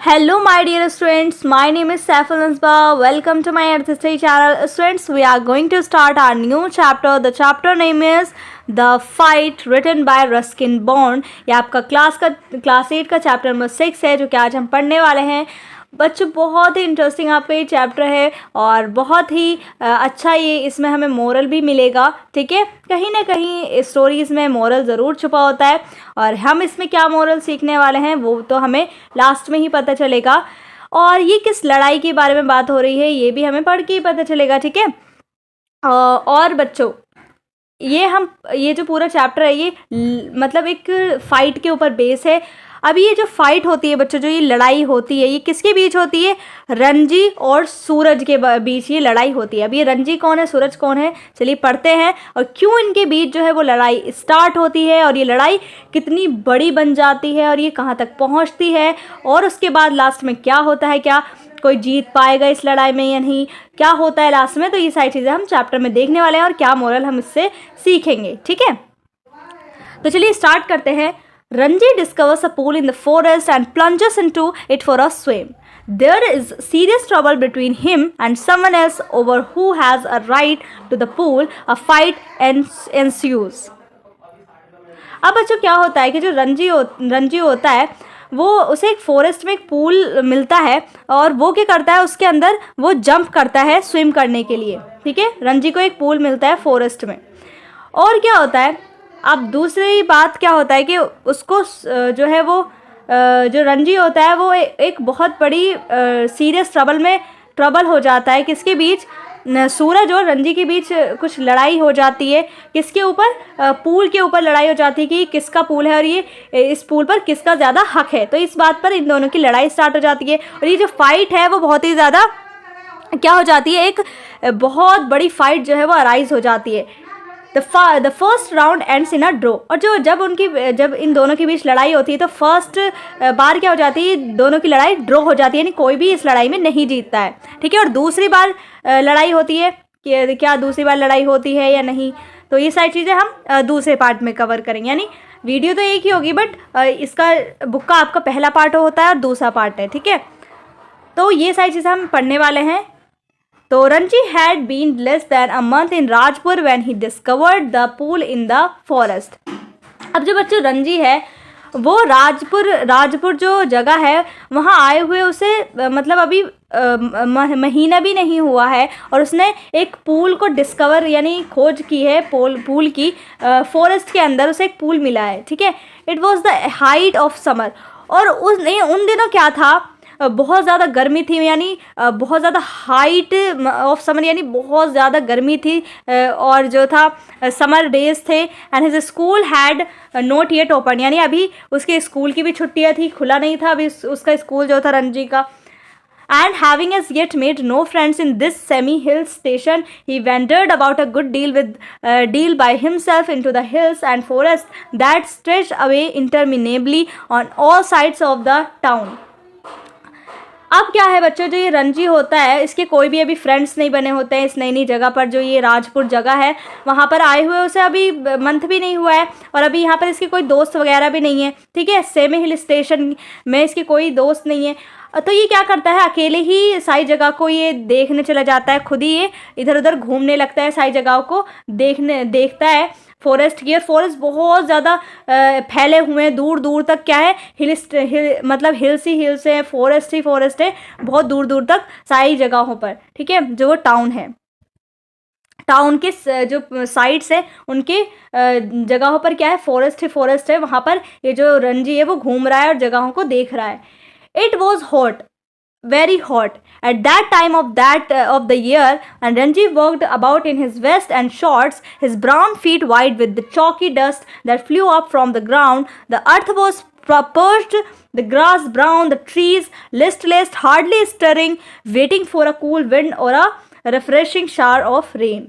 Hello my dear students, my name is Saiful Nasba. Welcome to my Earth channel. Students, we are going to start our new chapter. The chapter name is The Fight, written by Ruskin Bond. ये आपका class 8 का chapter number 6 है जो कि आज हम पढ़ने वाले हैं. बच्चों, बहुत ही इंटरेस्टिंग आपका ये चैप्टर है और बहुत ही अच्छा ये इसमें हमें मोरल भी मिलेगा. ठीक है, कहीं ना कहीं स्टोरीज़ में मोरल ज़रूर छुपा होता है और हम इसमें क्या मोरल सीखने वाले हैं वो तो हमें लास्ट में ही पता चलेगा. और ये किस लड़ाई के बारे में बात हो रही है ये भी हमें पढ़ के ही पता चलेगा. ठीक है, और बच्चों ये जो पूरा चैप्टर है ये मतलब एक फ़ाइट के ऊपर बेस है. अभी ये जो फाइट होती है बच्चों, जो ये लड़ाई होती है ये किसके बीच होती है? रंजी और सूरज के बीच ये लड़ाई होती है. अब ये रंजी कौन है, सूरज कौन है, चलिए पढ़ते हैं. और क्यों इनके बीच जो है वो लड़ाई स्टार्ट होती है और ये लड़ाई कितनी बड़ी बन जाती है और ये कहाँ तक पहुँचती है और उसके बाद लास्ट में क्या होता है, क्या कोई जीत पाएगा इस लड़ाई में या नहीं, क्या होता है लास्ट में. तो ये सारी चीज़ें हम चैप्टर में देखने वाले हैं और क्या मोरल हम इससे सीखेंगे. ठीक है, तो चलिए स्टार्ट करते हैं. Ranji discovers a pool in the forest and plunges into it for a swim. There is serious trouble between him and someone else over who has a right to the pool. A fight ensues. अब बच्चों क्या होता है कि जो रंजी होता है वो उसे एक फॉरेस्ट में एक पूल मिलता है और वो क्या करता है, उसके अंदर वो जंप करता है स्विम करने के लिए. ठीक है, रंजी को एक पूल मिलता है फॉरेस्ट में. और क्या होता है, अब दूसरी बात क्या होता है कि उसको जो है वो जो रंजी होता है वो एक बहुत बड़ी सीरियस ट्रबल हो जाता है. किसके बीच? सूरज और रंजी के बीच कुछ लड़ाई हो जाती है. किसके ऊपर? पूल के ऊपर लड़ाई हो जाती है कि किसका पूल है और ये इस पूल पर किसका ज़्यादा हक है. तो इस बात पर इन दोनों की लड़ाई स्टार्ट हो जाती है और ये जो फाइट है वो बहुत ही ज़्यादा क्या हो जाती है, एक बहुत बड़ी फाइट जो है वो अराइज हो जाती है. The first round ends in a draw. और जब इन दोनों के बीच लड़ाई होती है तो फर्स्ट बार क्या हो जाती है, दोनों की लड़ाई ड्रॉ हो जाती है, यानी कोई भी इस लड़ाई में नहीं जीतता है. ठीक है, और दूसरी बार लड़ाई होती है कि क्या दूसरी बार लड़ाई होती है या नहीं, तो ये सारी चीज़ें हम दूसरे पार्ट में कवर करेंगे. यानी वीडियो तो एक ही होगी बट इसका बुक का आपका पहला पार्ट होता है और दूसरा पार्ट है. ठीक है, तो ये सारी चीज़ें हम पढ़ने वाले हैं. तो Ranji had been less than a month in Rajpur when he discovered the pool in the forest. अब जो बच्चों रंजी है वो राजपुर जो जगह है वहाँ आए हुए उसे मतलब अभी महीना भी नहीं हुआ है और उसने एक पूल को डिस्कवर यानी खोज की है. पूल की फॉरेस्ट के अंदर उसे एक पूल मिला है. ठीक है, it was the height of summer. और उन दिनों क्या था, बहुत ज़्यादा गर्मी थी, यानी बहुत ज़्यादा हाइट ऑफ समर यानी बहुत ज़्यादा गर्मी थी और जो था समर डेज थे. And his school had not yet open, यानी अभी उसके स्कूल की भी छुट्टियां थी, खुला नहीं था अभी उसका स्कूल जो था रंजी का. And having as yet made no friends in this semi-hill station, he wandered about a good deal by himself into the hills and forests that stretched away interminably on all sides of the town. अब क्या है बच्चों, जो ये रंजी होता है इसके कोई भी अभी फ्रेंड्स नहीं बने होते हैं इस नई जगह पर. जो ये राजपुर जगह है वहाँ पर आए हुए उसे अभी मंथ भी नहीं हुआ है और अभी यहाँ पर इसके कोई दोस्त वगैरह भी नहीं है. ठीक है, सेमी हिल स्टेशन में इसके कोई दोस्त नहीं है. तो ये क्या करता है, अकेले ही सारी जगह को ये देखने चला जाता है. खुद ही ये इधर उधर घूमने लगता है, सारी जगहों को देखता है फॉरेस्ट की. और फॉरेस्ट बहुत ज़्यादा फैले हुए हैं, दूर दूर तक क्या है, मतलब हिल्स ही हिल्स है, फॉरेस्ट ही फॉरेस्ट है, बहुत दूर दूर तक सारी जगहों पर. ठीक है, जो वो टाउन है, टाउन के जो साइड्स है उनके जगहों पर क्या है, फॉरेस्ट है. वहाँ पर ये जो रंजी है वो घूम रहा है और जगहों को देख रहा है. It was hot, very hot at that time of the year, and Ranji walked about in his vest and shorts, his brown feet white with the chalky dust that flew up from the ground. The earth was purged, the grass brown, the trees listless, hardly stirring, waiting for a cool wind or a refreshing shower of rain.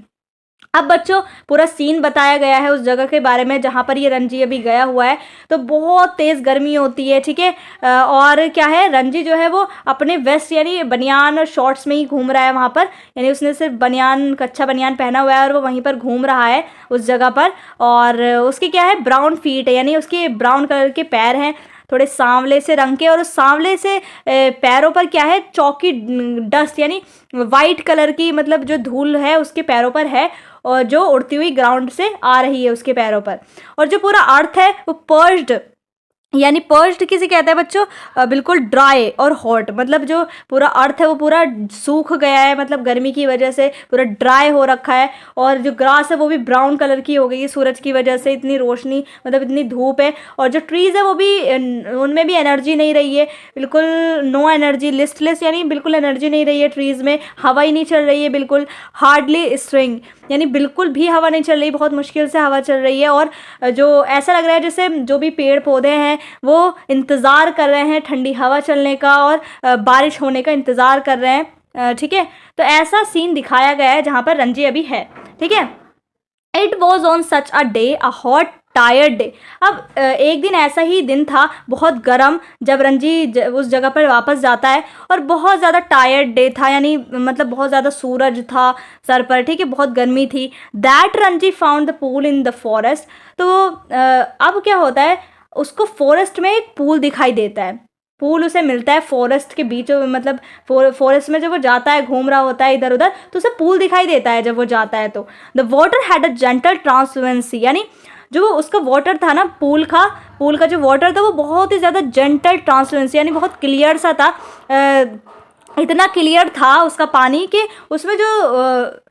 अब बच्चों पूरा scene बताया गया है उस जगह के बारे में जहाँ पर ये रंजी अभी गया हुआ है. तो बहुत तेज़ गर्मी होती है. ठीक है, और क्या है, रंजी जो है वो अपने वेस्ट यानी बनियान और शॉर्ट्स में ही घूम रहा है वहाँ पर, यानी उसने सिर्फ कच्चा बनियान पहना हुआ है और वो वहीं पर घूम रहा है उस जगह पर. और उसके क्या है, ब्राउन फीट है, यानी उसके ब्राउन कलर के पैर हैं. थोड़े सांवले से रंग के, और उस सांवले से पैरों पर क्या है, चौकी डस्ट यानी वाइट कलर की मतलब जो धूल है उसके पैरों पर है, और जो उड़ती हुई ग्राउंड से आ रही है उसके पैरों पर। और जो पूरा अर्थ है वो पर्ज्ड, यानी पर्ज्ड किसे कहते हैं बच्चों, बिल्कुल ड्राई और हॉट, मतलब जो पूरा अर्थ है वो पूरा सूख गया है, मतलब गर्मी की वजह से पूरा ड्राई हो रखा है। और जो ग्रास है वो भी ब्राउन कलर की हो गई है सूरज की वजह से, इतनी रोशनी मतलब इतनी धूप है। और जो ट्रीज़ है वो भी उनमें भी एनर्जी नहीं रही है, बिल्कुल नो एनर्जी, लिस्टलेस यानी बिल्कुल एनर्जी नहीं रही है ट्रीज़ में, हवा ही नहीं चल रही है बिल्कुल, हार्डली स्ट्रिंग यानी बिल्कुल भी हवा नहीं चल रही, बहुत मुश्किल से हवा चल रही है। और जो ऐसा लग रहा है जैसे जो भी पेड़ पौधे हैं वो इंतज़ार कर रहे हैं ठंडी हवा चलने का और बारिश होने का इंतज़ार कर रहे हैं। ठीक है, तो ऐसा सीन दिखाया गया है जहाँ पर रंजी अभी है। ठीक है, it was on such a day a hot tired day. अब एक दिन ऐसा ही दिन था बहुत गर्म, जब रंजी उस जगह पर वापस जाता है, और बहुत ज़्यादा टायर्ड डे था, यानी मतलब बहुत ज़्यादा सूरज था सर पर, ठीक है, बहुत गर्मी थी। That Ranji found the pool in the forest. तो अब क्या होता है, उसको फॉरेस्ट में एक पूल दिखाई देता है, पूल उसे मिलता है फॉरेस्ट के बीच, मतलब फॉरेस्ट में जब वो जाता है, घूम रहा होता है इधर उधर, तो उसे पूल दिखाई देता है जब वो जाता है। तो the water had a gentle transparency, यानी जो उसका वाटर था ना, पूल का जो वाटर था वो बहुत ही ज़्यादा जेंटल ट्रांसपेरेंसी यानी बहुत क्लियर सा था, इतना क्लियर था उसका पानी कि उसमें जो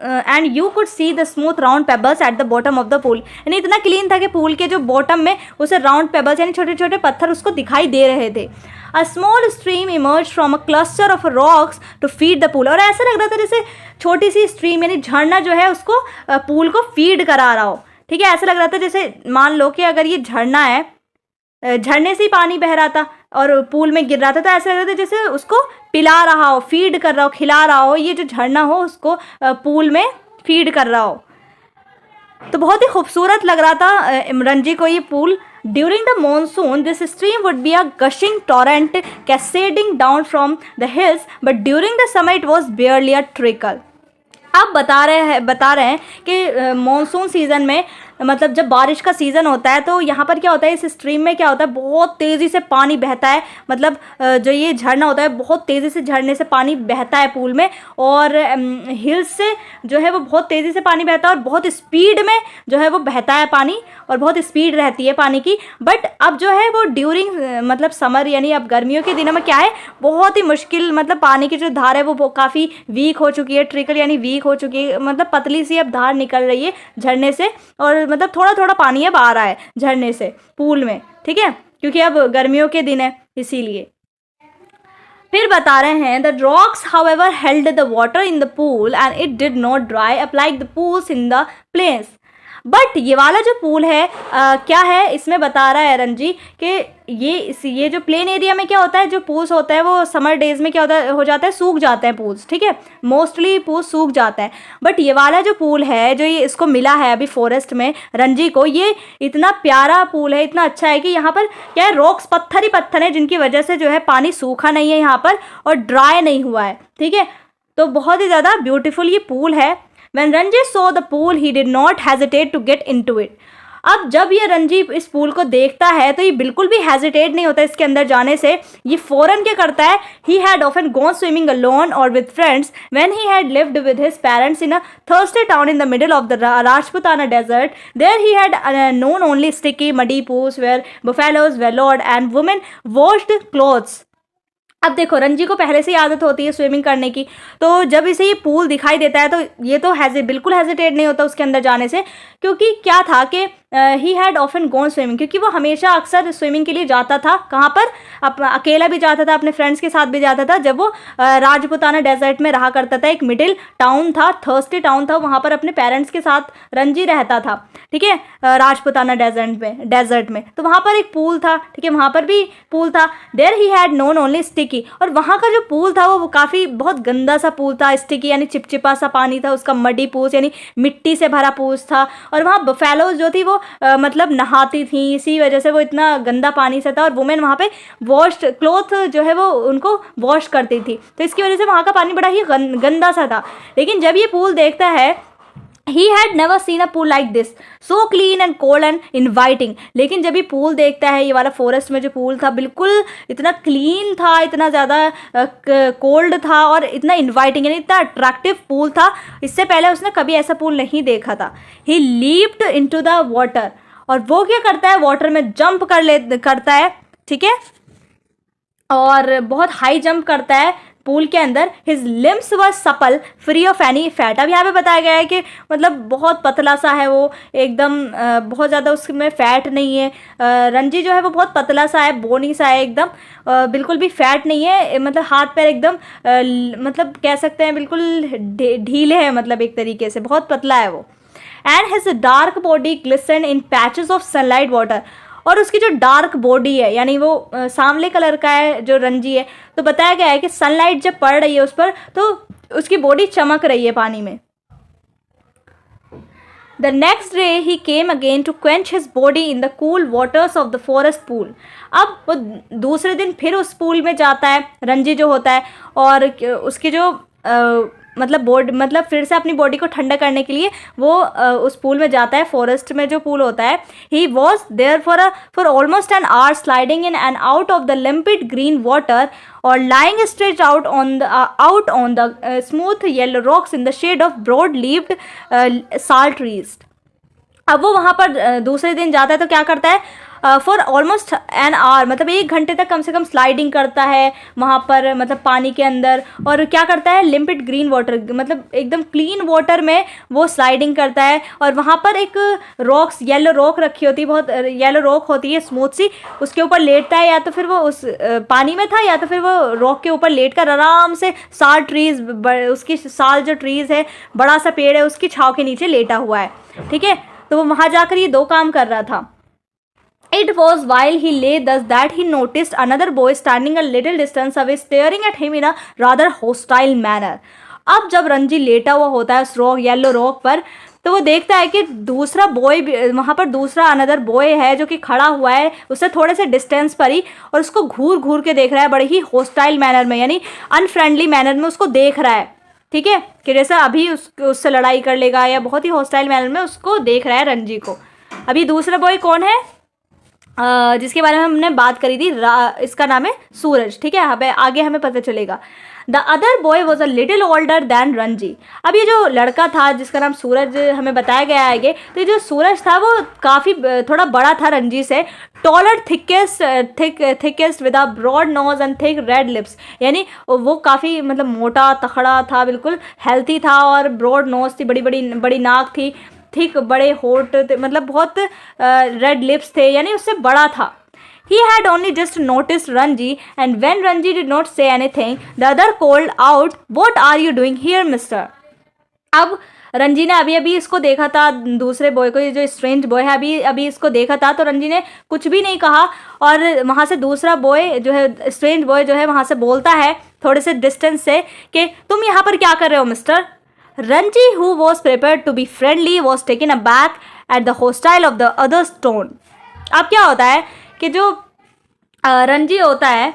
and you could see the smooth round pebbles at the bottom of the pool, यानी इतना क्लीन था कि पूल के जो बॉटम में उसे राउंड पेबल्स यानी छोटे छोटे पत्थर उसको दिखाई दे रहे थे। A small stream emerge from a cluster of rocks to feed the pool, और ऐसा लग रहा था जैसे छोटी सी स्ट्रीम यानी झरना जो है उसको पूल को फीड करा रहा हो। ठीक है, ऐसा लग रहा था जैसे मान लो कि अगर ये झरना है, झरने से ही पानी बह रहा था और पूल में गिर रहा था, तो ऐसा लग रहा था जैसे उसको पिला रहा हो, फीड कर रहा हो, खिला रहा हो, ये जो झरना हो उसको पूल में फीड कर रहा हो। तो बहुत ही खूबसूरत लग रहा था रंजी को ये pool. During the monsoon this stream would be a gushing torrent cascading down from the hills, but during the summer it was barely a trickle. अब बता रहे हैं कि मॉनसून सीज़न में, मतलब जब बारिश का सीज़न होता है तो यहाँ पर क्या होता है, इस स्ट्रीम में क्या होता है, बहुत तेज़ी से पानी बहता है, मतलब जो ये झरना होता है बहुत तेज़ी से झरने से पानी बहता है पूल में, और हिल्स से जो है वो बहुत तेज़ी से पानी बहता है और बहुत स्पीड में जो है वो बहता है पानी, और बहुत स्पीड रहती है पानी की। बट अब जो है वो ड्यूरिंग मतलब समर यानी अब गर्मियों के दिनों में क्या है, बहुत ही मुश्किल, मतलब पानी की जो धार है वो काफ़ी वीक हो चुकी है, ट्रिकल यानी वीक हो चुकी है, मतलब पतली सी अब धार निकल रही है झरने से, और मतलब थोड़ा थोड़ा पानी अब आ रहा है झरने से पूल में। ठीक है, क्योंकि अब गर्मियों के दिन है इसीलिए। फिर बता रहे हैं the rocks however held the water in the pool and it did not dry up like the pools in the plains. But ये वाला जो पूल है क्या है, इसमें बता रहा है रंजी कि ये जो प्लेन एरिया में क्या होता है, जो पूल्स होता है वो समर डेज में क्या होता है, हो जाता है, सूख जाते हैं पूल्स। ठीक है, मोस्टली पूल सूख जाता है। बट ये वाला जो पूल है जो ये इसको मिला है अभी फॉरेस्ट में रंजी को, ये इतना प्यारा पूल है, इतना अच्छा है कि यहाँ पर क्या है, रॉक्स पत्थर ही पत्थर है, जिनकी वजह से जो है पानी सूखा नहीं है यहाँ पर और ड्राई नहीं हुआ है। ठीक है, तो बहुत ही ज़्यादा ब्यूटीफुल ये पूल है। When Ranji saw the pool, he did not hesitate to get into it. अब जब ये रंजी इस पूल को देखता है तो ये बिल्कुल भी हेजिटेट नहीं होता इसके अंदर जाने से, ये फ़ौरन क्या करता है, he had often gone swimming alone or with friends when he had lived with his parents in a thirsty town in the middle of the Rajputana desert. There he had known only sticky muddy pools where buffaloes wallowed and women washed clothes. अब देखो रंजी को पहले से ही आदत होती है swimming करने की, तो जब इसे ये पूल दिखाई देता है तो ये तो बिल्कुल हेजिटेट नहीं होता उसके अंदर जाने से, क्योंकि क्या था कि he had often gone swimming, क्योंकि वो हमेशा अक्सर स्विमिंग के लिए जाता था। कहाँ पर, अकेला भी जाता था, अपने फ्रेंड्स के साथ भी जाता था, जब वो राजपुताना डेजर्ट में रहा करता था। एक मिडिल टाउन था, थर्स्टी टाउन था, वहाँ पर अपने पेरेंट्स के साथ रंजी रहता था। ठीक है, राजपुताना डेजर्ट में तो वहाँ पर एक पूल था। ठीक है, वहाँ पर भी पूल था। There he had known only sticky, और वहाँ का जो पूल था वो काफ़ी बहुत गंदा सा पूल था। स्टिकी यानी चिपचिपा सा पानी था उसका, मडी पूल यानी मिट्टी से भरा पूल था, और वहाँ बफेलोज जो थी वो मतलब नहाती थी, इसी वजह से वो इतना गंदा पानी से था। और वुमेन वहाँ पे वॉश क्लोथ जो है वो उनको वॉश करती थी, तो इसकी वजह से वहाँ का पानी बड़ा ही गंदा सा था। लेकिन जब ये पूल देखता है he had never seen a pool like this, so clean and cold and inviting. लेकिन जब ये पूल देखता है, ये वाला फॉरेस्ट में जो पूल था बिल्कुल इतना क्लीन था, इतना ज़्यादा कोल्ड था और इतना इन्वाइटिंग, यानी इतना अट्रैक्टिव पूल था। इससे पहले उसने कभी ऐसा पूल नहीं देखा था। ही लीप्ड इनटू द वाटर, और वो क्या करता है, वाटर में जंप करता है, ठीक है, और बहुत हाई जंप करता है पूल के अंदर। His limbs were supple free of any fat. अब यहाँ पे बताया गया है कि मतलब बहुत पतला सा है वो, एकदम बहुत ज़्यादा उसमें फैट नहीं है। रंजी जो है वो बहुत पतला सा है, बोनी सा है एकदम, बिल्कुल भी फैट नहीं है, मतलब हाथ पैर एकदम मतलब कह सकते हैं बिल्कुल ढीले हैं, मतलब एक तरीके से बहुत पतला है वो। And his dark body glisten in patches of sunlight water, और उसकी जो डार्क बॉडी है, यानी वो सांवले कलर का है जो रंजी है, तो बताया गया है कि सनलाइट जब पड़ रही है उस पर तो उसकी बॉडी चमक रही है पानी में। The next day he came again to quench his body in the cool waters of the forest pool. अब वो दूसरे दिन फिर उस पूल में जाता है, रंजी जो होता है, और उसकी जो मतलब फिर से अपनी बॉडी को ठंडा करने के लिए वो उस पूल में जाता है, फॉरेस्ट में जो पूल होता है। He was there for almost an hour sliding in and out of the limpid green water और lying stretch out on the smooth yellow rocks in the shade of broad leaved sal trees. अब वो वहाँ पर दूसरे दिन जाता है तो क्या करता है, फॉर ऑलमोस्ट एन आवर, मतलब 1 घंटे तक कम से कम स्लाइडिंग करता है वहाँ पर, मतलब पानी के अंदर। और क्या करता है, लिम्पिड ग्रीन वाटर, मतलब एकदम क्लीन वाटर में वो स्लाइडिंग करता है। और वहाँ पर एक रॉक्स, येलो रॉक रखी होती है, बहुत येलो रॉक होती है स्मूथ सी, उसके ऊपर लेटता है, या तो फिर वो उस पानी में था या तो फिर वो रॉक के ऊपर लेट कर आराम से साल ट्रीज, उसकी साल जो ट्रीज़ है, बड़ा सा पेड़ है, उसकी छाँव के नीचे लेटा हुआ है, ठीक है। तो वो वहाँ जाकर ये 2 काम कर रहा था। It was while he lay thus that he noticed another boy standing a little distance away, staring at him in a rather hostile manner. अब जब रंजी लेटा हुआ होता है उस येलो रॉक पर, तो वो देखता है कि दूसरा बॉय, वहाँ पर दूसरा अनदर बॉय है जो कि खड़ा हुआ है उससे थोड़े से डिस्टेंस पर ही, और उसको घूर घूर के देख रहा है, बड़े ही हॉस्टाइल मैनर में, यानी अनफ्रेंडली मैनर में उसको देख रहा है, ठीक है, कि जैसा अभी उससे लड़ाई कर लेगा, या बहुत ही हॉस्टाइल मैनर में उसको देख रहा है रंजी को। अभी दूसरा बॉय कौन है, जिसके बारे में हमने बात करी थी, इसका नाम है सूरज, ठीक है, हमें आगे हमें पता चलेगा। The other boy was a little older than Ranji. अब ये जो लड़का था जिसका नाम सूरज हमें बताया गया है आगे, तो ये जो सूरज था वो काफ़ी थोड़ा बड़ा था रंजी से। Taller, thickest with a broad nose and thick red lips, यानी वो काफ़ी मतलब मोटा तखड़ा था, बिल्कुल हेल्थी था, और ब्रॉड नोज थी, बड़ी नाक थी, थिक बड़े होठ, मतलब बहुत रेड लिप्स थे, यानी उससे बड़ा था। He had only just noticed Ranji, and when Ranji did not say anything, the other called out, "What are you doing here, mister?" अब रंजी ने अभी इसको देखा था, दूसरे बॉय को, ये जो स्ट्रेंज बॉय है अभी इसको देखा था, तो रंजी ने कुछ भी नहीं कहा, और वहाँ से दूसरा बॉय जो है, स्ट्रेंज बॉय जो है, वहाँ से बोलता है थोड़े से डिस्टेंस से कि तुम यहाँ पर क्या कर रहे हो mister. Ranji, who was prepared to be friendly, was taken aback at the hostile of the other's tone. अब क्या होता है कि जो रंजी होता है,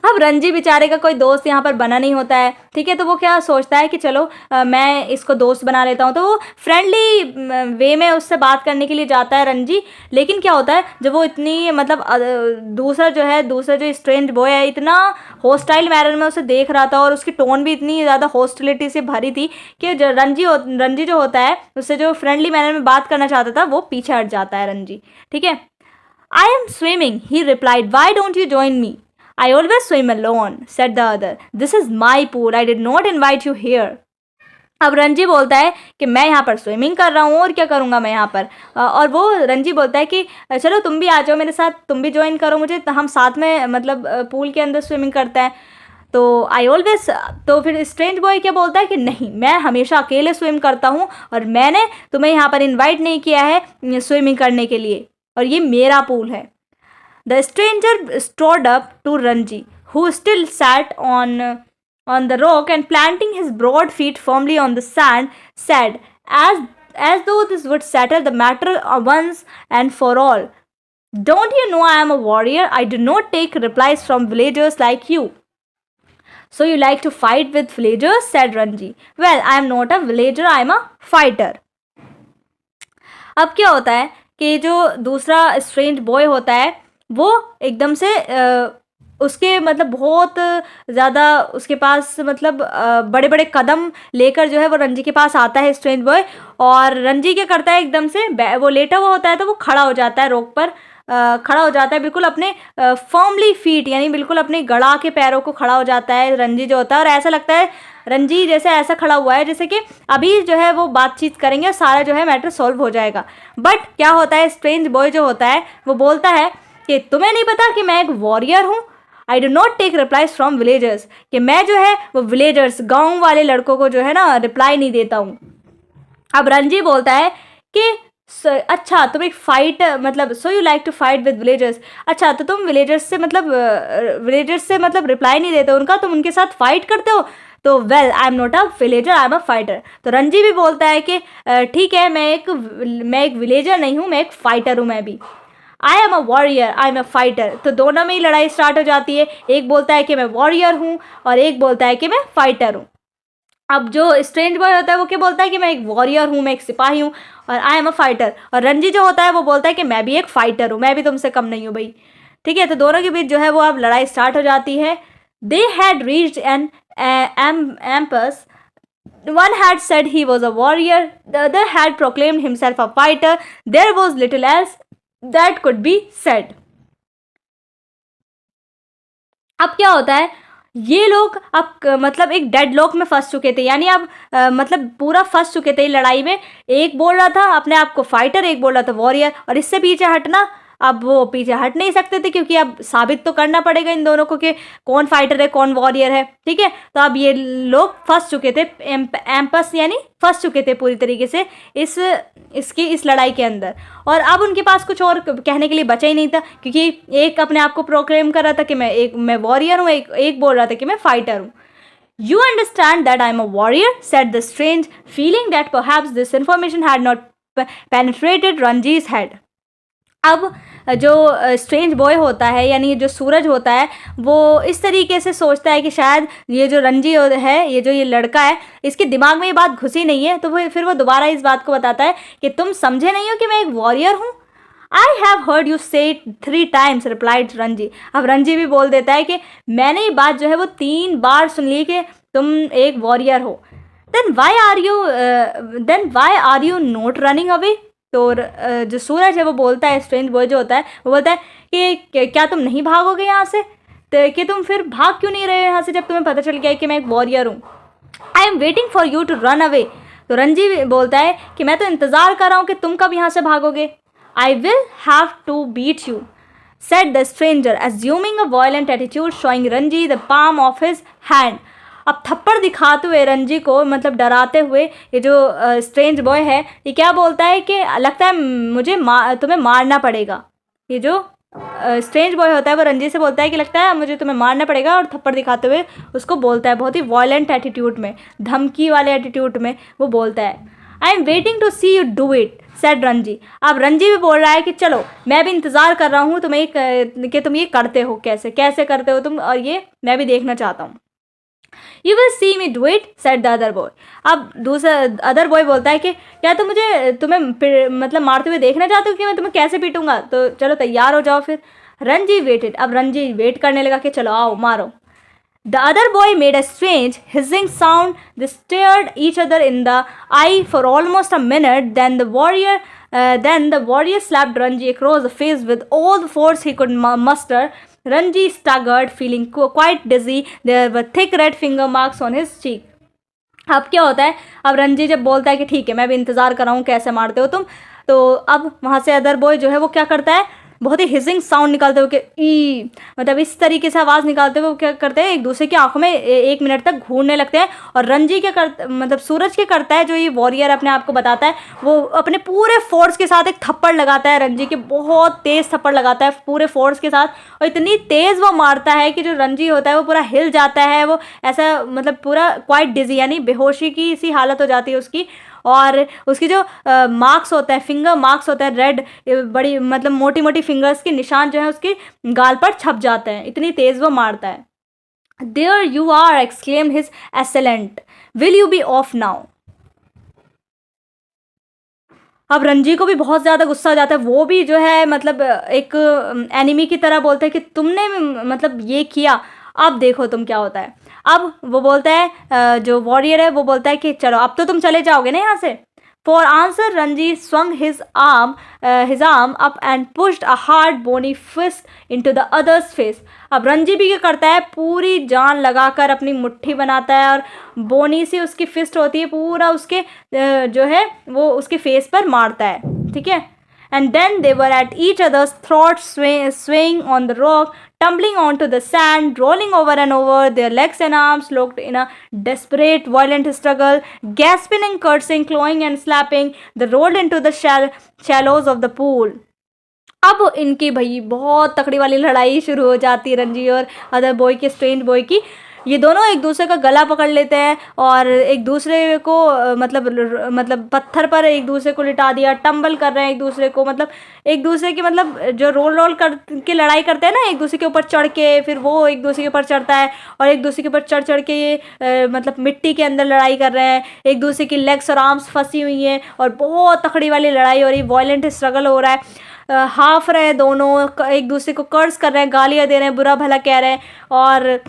अब रंजी बेचारे का कोई दोस्त यहाँ पर बना नहीं होता है, ठीक है, तो वो क्या सोचता है कि चलो मैं इसको दोस्त बना लेता हूँ, तो वो फ्रेंडली वे में उससे बात करने के लिए जाता है रंजी। लेकिन क्या होता है, जब वो इतनी मतलब दूसरा जो स्ट्रेंज बॉय है इतना हॉस्टाइल मैनर में उसे देख रहा था, और उसकी टोन भी इतनी ज़्यादा हॉस्टिलिटी से भरी थी कि रंजी जो होता है उससे जो फ्रेंडली मैनर में बात करना चाहता था वो पीछे हट जाता है रंजी, ठीक है। I M swimming, he replied, why don't you join me? I always swim alone, said the other. This is my pool. I did not invite you here. अब रंजी बोलता है कि मैं यहाँ पर स्विमिंग कर रहा हूँ और क्या करूँगा मैं यहाँ पर, और वो रंजी बोलता है कि चलो तुम भी आ जाओ मेरे साथ, तुम भी ज्वाइन करो मुझे, तो हम साथ में मतलब पूल के अंदर स्विमिंग करते हैं। तो फिर स्ट्रेंज बॉय क्या बोलता है कि नहीं, मैं हमेशा अकेले स्विम करता हूँ, और मैंने तुम्हें यहाँ पर इन्वाइट नहीं किया है स्विमिंग करने के लिए, और ये मेरा पूल है। The stranger strode up to Ranji, who still sat on the rock, and planting his broad feet firmly on the sand, said, as though this would settle the matter once and for all, "Don't you know I am a warrior? I do not take replies from villagers like you." So you like to fight with villagers, said Ranji. Well, I am not a villager, I am a fighter. अब क्या होता है कि जो दूसरा strange boy होता है वो एकदम से उसके मतलब बहुत ज़्यादा उसके पास मतलब बड़े बड़े कदम लेकर जो है वो रंजी के पास आता है स्ट्रेंज बॉय। और रंजी क्या करता है, एकदम से वो लेटा हुआ होता है तो वो खड़ा हो जाता है रोक पर, खड़ा हो जाता है बिल्कुल अपने फर्मली फीट, यानी बिल्कुल अपने गड़ा के पैरों को खड़ा हो जाता है रंजी जो होता है। और ऐसा लगता है रंजी जैसे ऐसा खड़ा हुआ है जैसे कि अभी जो है वो बातचीत करेंगे और सारा जो है मैटर सॉल्व हो जाएगा। बट क्या होता है, स्ट्रेंज बॉय जो होता है वो बोलता है कि तुम्हें नहीं पता कि मैं एक वॉरियर हूँ। I do not take replies from villagers, कि मैं जो है वो विलेजर्स गाँव वाले लड़कों को जो है ना रिप्लाई नहीं देता हूँ। अब रंजी बोलता है कि अच्छा तुम एक फाइट मतलब so you like to fight with villagers, अच्छा तो तुम विलेजर्स से मतलब रिप्लाई नहीं देते उनका, तुम उनके साथ फाइट करते हो। तो well I am not a villager, I am a fighter. तो रंजी भी बोलता है कि ठीक है मैं एक विलेजर नहीं हूँ, मैं एक फाइटर हूँ मैं भी। I am a warrior, I am a fighter. तो दोनों में ही लड़ाई स्टार्ट हो जाती है, एक बोलता है कि मैं वॉरियर हूँ और एक बोलता है कि मैं फाइटर हूँ। अब जो स्ट्रेंज बॉय होता है वो क्या बोलता है कि मैं एक वॉरियर हूँ, मैं एक सिपाही हूँ और आई एम अ फाइटर। और रंजी जो होता है वो बोलता है कि मैं भी एक फाइटर हूँ, मैं भी तुमसे कम नहीं हूँ भाई। ठीक है, तो दोनों के बीच जो है वो अब लड़ाई स्टार्ट हो जाती है। They had reached N amps. One had said he was a warrior, the other had proclaimed himself a fighter. There was little else that could be said. अब क्या होता है, ये लोग अब मतलब एक डेड लॉक में फंस चुके थे, यानी अब मतलब पूरा फंस चुके थे लड़ाई में। एक बोल रहा था अपने आप को फाइटर, एक बोल रहा था वॉरियर, और इससे पीछे हटना अब वो पीछे हट नहीं सकते थे क्योंकि अब साबित तो करना पड़ेगा इन दोनों को कि कौन फाइटर है कौन वॉरियर है। ठीक है, तो अब ये लोग फंस चुके थे, एम्पस यानी फंस चुके थे पूरी तरीके से इस लड़ाई के अंदर। और अब उनके पास कुछ और कहने के लिए बचा ही नहीं था क्योंकि एक अपने आप को प्रोक्लेम कर रहा था कि मैं वॉरियर हूँ, एक बोल रहा था कि मैं फाइटर हूँ। You understand that I am a warrior, said the strange, feeling that perhaps this information had not penetrated Ranji's head. अब जो स्ट्रेंज बॉय होता है यानी जो सूरज होता है वो इस तरीके से सोचता है कि शायद ये जो रंजी है, ये जो ये लड़का है, इसके दिमाग में ये बात घुसी नहीं है। तो फिर वो दोबारा इस बात को बताता है कि तुम समझे नहीं हो कि मैं एक वॉरियर हूँ। आई हैव हर्ड यू से 3 times, रिप्लाइड रंजी। अब रंजी भी बोल देता है कि मैंने ये बात जो है वो 3 बार सुन ली कि तुम एक वॉरियर हो। Then why are you not running away. तो जो सूरज है वो बोलता है, स्ट्रेंज बॉय जो होता है वो बोलता है कि क्या तुम नहीं भागोगे यहाँ से, तो कि तुम फिर भाग क्यों नहीं रहे हो यहाँ से जब तुम्हें पता चल गया है कि मैं एक वॉरियर हूँ। I am waiting for you to run away. तो रंजी बोलता है कि मैं तो इंतज़ार कर रहा हूँ कि तुम कब यहाँ से भागोगे। I will have to beat you, said the stranger, assuming a violent attitude, showing Ranji the palm of his hand. अब थप्पड़ दिखाते हुए रंजी को मतलब डराते हुए ये जो स्ट्रेंज बॉय है ये क्या बोलता है कि लगता है मुझे तुम्हें मारना पड़ेगा। ये जो स्ट्रेंज बॉय होता है वो रंजी से बोलता है कि लगता है मुझे तुम्हें मारना पड़ेगा, और थप्पड़ दिखाते हुए उसको बोलता है बहुत ही वॉयलेंट एटीट्यूड में, धमकी वाले एटीट्यूड में वो बोलता है। I am waiting to see you do it, said Ranji. अब रंजी भी बोल रहा है कि चलो मैं भी इंतज़ार कर रहा हूँ तुम्हें कि तुम ये करते हो, कैसे करते हो तुम, और ये मैं भी देखना चाहता हूँ। You will see me do it, said the other boy. अब दूसरा अदर बॉय बोलता है कि क्या तुम तुम्हें मतलब मारते हुए देखना चाहते हो कि मैं तुम्हें कैसे पीटूंगा, तो चलो तैयार हो जाओ फिर। रंजी वेटेड, अब रंजी वेट करने लगा कि चलो आओ मारो। The other boy made a strange hissing sound. They stared each other in the eye for almost a minute. Then the warrior slapped Ranji across the face with all the force he could muster. Ranji staggered, feeling quite dizzy. There were thick red finger marks on his cheek. अब क्या होता है, अब रंजी जब बोलता है कि ठीक है मैं भी इंतज़ार कर रहा हूँ कैसे मारते हो तुम, तो अब वहाँ से अदर बॉय जो है वो क्या करता है, बहुत ही हिजिंग साउंड निकालते हुए कि ई मतलब इस तरीके से आवाज़ निकालते हुए क्या करते हैं, एक दूसरे की आंखों में 1 मिनट तक घूरने लगते हैं। और रंजी क्या करता मतलब सूरज क्या करता है, जो ये वॉरियर अपने आप को बताता है, वो अपने पूरे फोर्स के साथ एक थप्पड़ लगाता है रंजी के, बहुत तेज़ थप्पड़ लगाता है पूरे फोर्स के साथ, और इतनी तेज़ वो मारता है कि जो रंजी होता है वो पूरा हिल जाता है, वो ऐसा मतलब पूरा क्वाइट डिजी यानी बेहोशी की सी हालत हो जाती है उसकी। और उसकी जो मार्क्स होता है, फिंगर मार्क्स होता है रेड, बड़ी मतलब मोटी मोटी फिंगर्स के निशान जो है उसके गाल पर छप जाते हैं, इतनी तेज़ वो मारता है। There you are, exclaimed his assailant. Will you be off now? अब रंजी को भी बहुत ज़्यादा गुस्सा आ जाता है, वो भी जो है मतलब एक एनिमी की तरह बोलता है कि तुमने मतलब ये किया, अब देखो तुम क्या होता है। अब वो बोलता है, जो वॉरियर है वो बोलता है कि चलो अब तो तुम चले जाओगे ना यहाँ से। For answer, Ranji swung his arm up and pushed a hard bony fist into the other's face. अब रंजी भी क्या करता है, पूरी जान लगाकर अपनी मुट्ठी बनाता है और बोनी सी उसकी फिस्ट होती है, पूरा उसके जो है वो उसके फेस पर मारता है, ठीक है। And then they were at each other's throats, swaying on the rock, tumbling onto the sand, rolling over and over, their legs and arms locked in a desperate, violent struggle, gasping and cursing, clawing and slapping. They rolled into the shallows of the pool. अब इनकी भाई बहुत तकड़ी वाली लड़ाई शुरू हो जाती है, रंजी और अदर बॉय की, स्ट्रेंज बॉय की। ये दोनों एक दूसरे का गला पकड़ लेते हैं और एक दूसरे को मतलब पत्थर पर एक दूसरे को लिटा दिया, टंबल कर रहे हैं एक दूसरे को, मतलब एक दूसरे की मतलब जो रोल कर के लड़ाई करते हैं ना, एक दूसरे के ऊपर चढ़ के, फिर वो एक दूसरे के ऊपर चढ़ता है और एक दूसरे के ऊपर चढ़ के ये मतलब मिट्टी के अंदर लड़ाई कर रहे हैं, एक दूसरे की लेग्स और आर्म्स फंसी हुई हैं और बहुत तकड़ी वाली लड़ाई हो रही, वायलेंट स्ट्रगल हो रहा है। हाफ रहे दोनों, एक दूसरे को कर्स कर रहे हैं, गालियाँ दे रहे हैं, बुरा भला कह रहे हैं और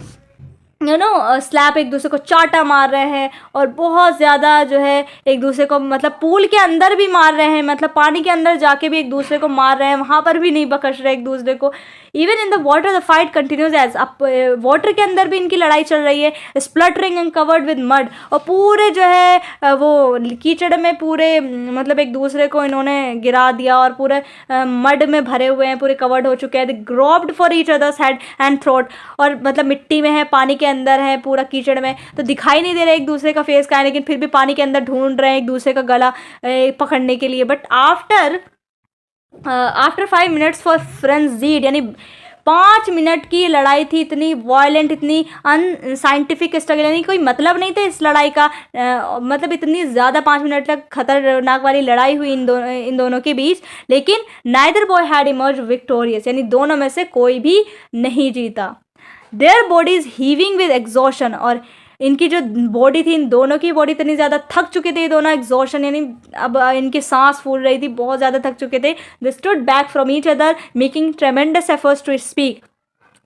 स्लैप एक दूसरे को चाटा मार रहे हैं और बहुत ज़्यादा जो है एक दूसरे को मतलब पूल के अंदर भी मार रहे हैं, मतलब पानी के अंदर जाके भी एक दूसरे को मार रहे हैं, वहाँ पर भी नहीं बख्श रहे एक दूसरे को। Even in the water the fight continues as, अब वाटर के अंदर भी इनकी लड़ाई चल रही है, spluttering and covered with mud, और पूरे जो है वो कीचड़ में पूरे मतलब एक दूसरे को इन्होंने गिरा दिया और पूरे मड में भरे हुए हैं, पूरे कवर्ड हो चुके हैं। They grabbed for each others head and throat, और मतलब मिट्टी में है, पानी के अंदर है, पूरा कीचड़ में, तो दिखाई नहीं दे रहा एक दूसरे का फेस का है, लेकिन फिर भी पानी के अंदर ढूंढ रहे हैं एक दूसरे का गला पकड़ने के लिए। But after 5 minutes for frenzied, यानी 5 मिनट की लड़ाई थी, इतनी वायलेंट, इतनी अनसाइंटिफिक स्ट्रगल, यानी कोई मतलब नहीं था इस लड़ाई का, मतलब इतनी ज़्यादा 5 मिनट तक खतरनाक वाली लड़ाई हुई इन दोनों के बीच, लेकिन neither boy had emerge victorious, यानी दोनों में से कोई भी नहीं जीता। Their bodies heaving with exhaustion, और इनकी जो बॉडी थी, इन दोनों की बॉडी इतनी ज़्यादा थक चुके थे ये दोनों, एग्जॉशन यानी अब इनकी सांस फूल रही थी, बहुत ज़्यादा थक चुके थे। They stood back from each other making tremendous efforts to speak,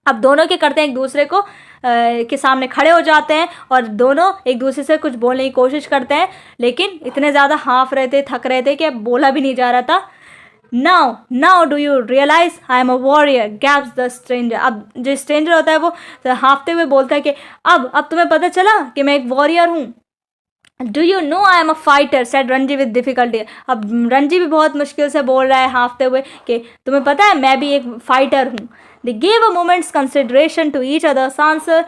अब दोनों क्या करते हैं, एक दूसरे को के सामने खड़े हो जाते हैं और दोनों एक दूसरे से कुछ बोलने की कोशिश करते हैं, लेकिन इतने ज़्यादा हाँफ रहे थे, थक रहे थे कि अब बोला भी नहीं जा रहा था। Now do you realize I am a warrior, gasped the stranger. अब जो स्ट्रेंजर होता है वो हाँफते हुए बोलता है कि अब तुम्हें पता चला कि मैं एक वॉरियर हूँ। Do you know I am a fighter, said Ranji with difficulty. अब रंजी भी बहुत मुश्किल से बोल रहा है हाँफते हुए कि तुम्हें पता है मैं भी एक फाइटर हूँ। They gave a moment's consideration to each other's answer,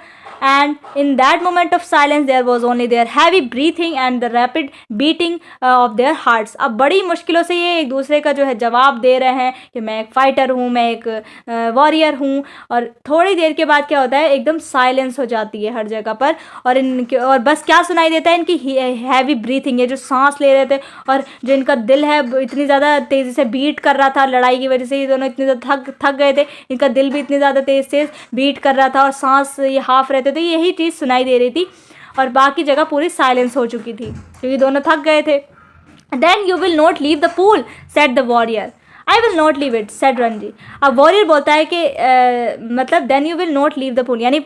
and in that moment of silence there was only their heavy breathing and the rapid beating of their hearts. अब बड़ी मुश्किलों से ये एक दूसरे का जो है जवाब दे रहे हैं कि मैं एक फाइटर हूँ, मैं एक वॉरियर हूँ, और थोड़ी देर के बाद क्या होता है, एकदम साइलेंस हो जाती है हर जगह पर, और बस क्या सुनाई देता है, इनकी हैवी ब्रीथिंग, ये जो सांस ले रहे थे और जो इनका दिल है इतनी ज़्यादा तेज़ी से बीट कर रहा था, लड़ाई की वजह से ये दोनों इतने ज़्यादा थक गए थे, इनका दिल भी इतनी ज़्यादा तेज़ से बीट कर रहा था और सांस ये हाफ रहते थे, यही चीज़ सुनाई दे रही थी, और बाकी जगह पूरी साइलेंस हो चुकी थी क्योंकि दोनों थक गए थे। Then you will not leave the pool, said the warrior. I will not leave it, said Ranji. अब वॉरियर बोलता है कि मतलब then you will not leave the pool, यानी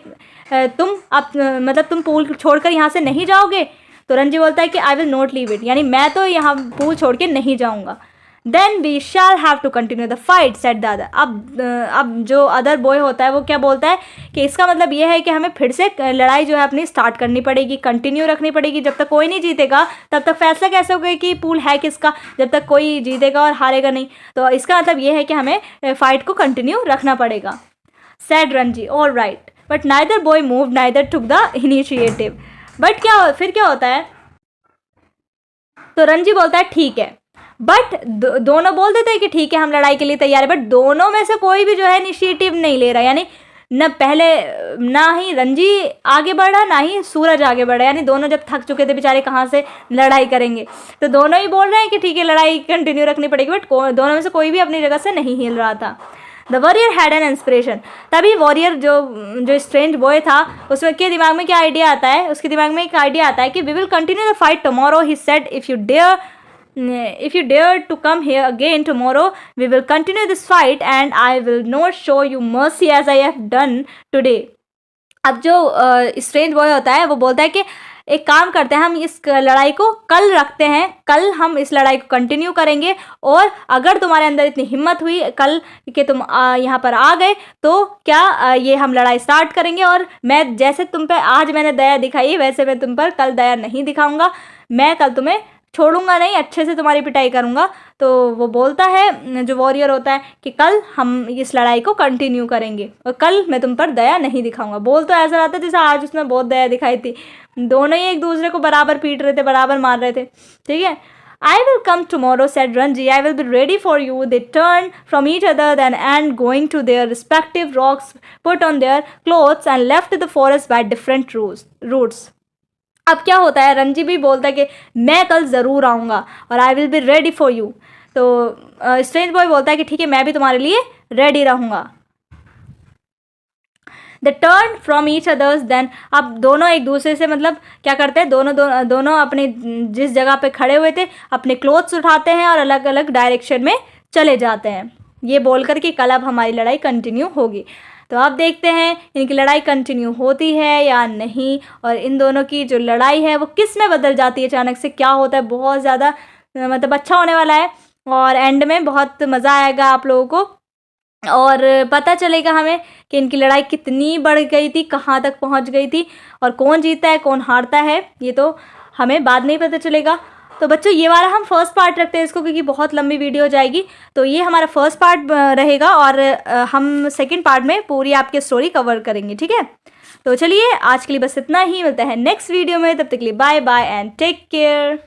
तुम पूल छोड़कर यहाँ से नहीं जाओगे। तो रंजी बोलता है कि I will not leave it, यानी मैं तो यहाँ पूल छोड़ के नहीं जाऊँगा। Then we shall have to continue the fight, said the other. अब जो अदर बॉय होता है वो क्या बोलता है कि इसका मतलब ये है कि हमें फिर से लड़ाई जो है अपनी स्टार्ट करनी पड़ेगी, कंटिन्यू रखनी पड़ेगी, जब तक कोई नहीं जीतेगा तब तक फैसला कैसे होगा कि पूल है किसका, जब तक कोई जीतेगा और हारेगा नहीं। तो इसका मतलब ये है कि हमें फाइट को कंटिन्यू रखना पड़ेगा, said Ranji. All right, but neither boy move, neither took the initiative. But फिर क्या होता है, तो रंजी बोलता है ठीक है, बट दोनों बोल देते हैं कि ठीक है हम लड़ाई के लिए तैयार है, बट दोनों में से कोई भी जो है इनिशिएटिव नहीं ले रहा, यानी ना ही रंजी आगे बढ़ा ना ही सूरज आगे बढ़ा, यानी दोनों जब थक चुके थे बेचारे कहाँ से लड़ाई करेंगे, तो दोनों ही बोल रहे हैं कि ठीक है लड़ाई कंटिन्यू रखनी पड़ेगी, बट दोनों में से कोई भी अपनी जगह से नहीं हिल रहा था। The warrior had an inspiration. तभी वॉरियर जो स्ट्रेंज बॉय था उसमें के दिमाग में क्या आइडिया आता है, उसके दिमाग में एक आइडिया आता है कि we will continue the fight tomorrow. He said if you dare to come here again tomorrow, we will continue this fight and I will not show you mercy as I have done today. अब जो strange boy होता है वो बोलता है कि एक काम करते हैं, हम इस लड़ाई को कल रखते हैं, कल हम इस लड़ाई को कंटिन्यू करेंगे, और अगर तुम्हारे अंदर इतनी हिम्मत हुई कल कि तुम यहाँ पर आ गए तो क्या ये हम लड़ाई स्टार्ट करेंगे, और मैं जैसे तुम पे आज मैंने दया दिखाई वैसे मैं तुम पर कल दया नहीं दिखाऊंगा, मैं कल तुम्हें छोड़ूंगा नहीं, अच्छे से तुम्हारी पिटाई करूंगा। तो वो बोलता है जो वॉरियर होता है कि कल हम इस लड़ाई को कंटिन्यू करेंगे और कल मैं तुम पर दया नहीं दिखाऊंगा। बोल तो ऐसा रहा था जैसे आज उसने बहुत दया दिखाई थी, दोनों ही एक दूसरे को बराबर पीट रहे थे, बराबर मार रहे थे, ठीक है। I will come tomorrow, said Ranji. I will be ready for you. They turned from each other then and going to their respective rocks, put on their clothes and left the forest by different routes. अब क्या होता है, रंजी भी बोलता है कि मैं कल ज़रूर आऊँगा और I will be ready for you. तो स्ट्रेंज बॉय बोलता है कि ठीक है मैं भी तुम्हारे लिए रेडी रहूँगा। The turn from each others then, अब दोनों एक दूसरे से मतलब क्या करते हैं, दोनों अपने जिस जगह पे खड़े हुए थे अपने क्लोथ्स उठाते हैं और अलग अलग डायरेक्शन में चले जाते हैं, ये बोलकर कि कल अब हमारी लड़ाई कंटिन्यू होगी। तो अब देखते हैं इनकी लड़ाई कंटिन्यू होती है या नहीं, और इन दोनों की जो लड़ाई है वो किस में बदल जाती है, अचानक से क्या होता है। बहुत ज़्यादा मतलब अच्छा होने वाला है और एंड में बहुत मज़ा आएगा आप लोगों को, और पता चलेगा हमें कि इनकी लड़ाई कितनी बढ़ गई थी, कहाँ तक पहुँच गई थी, और कौन जीता है कौन हारता है ये तो हमें बाद में ही पता चलेगा। तो बच्चों ये वाला हम फर्स्ट पार्ट रखते हैं इसको, क्योंकि बहुत लंबी वीडियो हो जाएगी। तो ये हमारा फर्स्ट पार्ट रहेगा और हम सेकंड पार्ट में पूरी आपकी स्टोरी कवर करेंगे, ठीक है। तो चलिए आज के लिए बस इतना ही, मिलता है नेक्स्ट वीडियो में, तब तक के लिए bye bye and take care.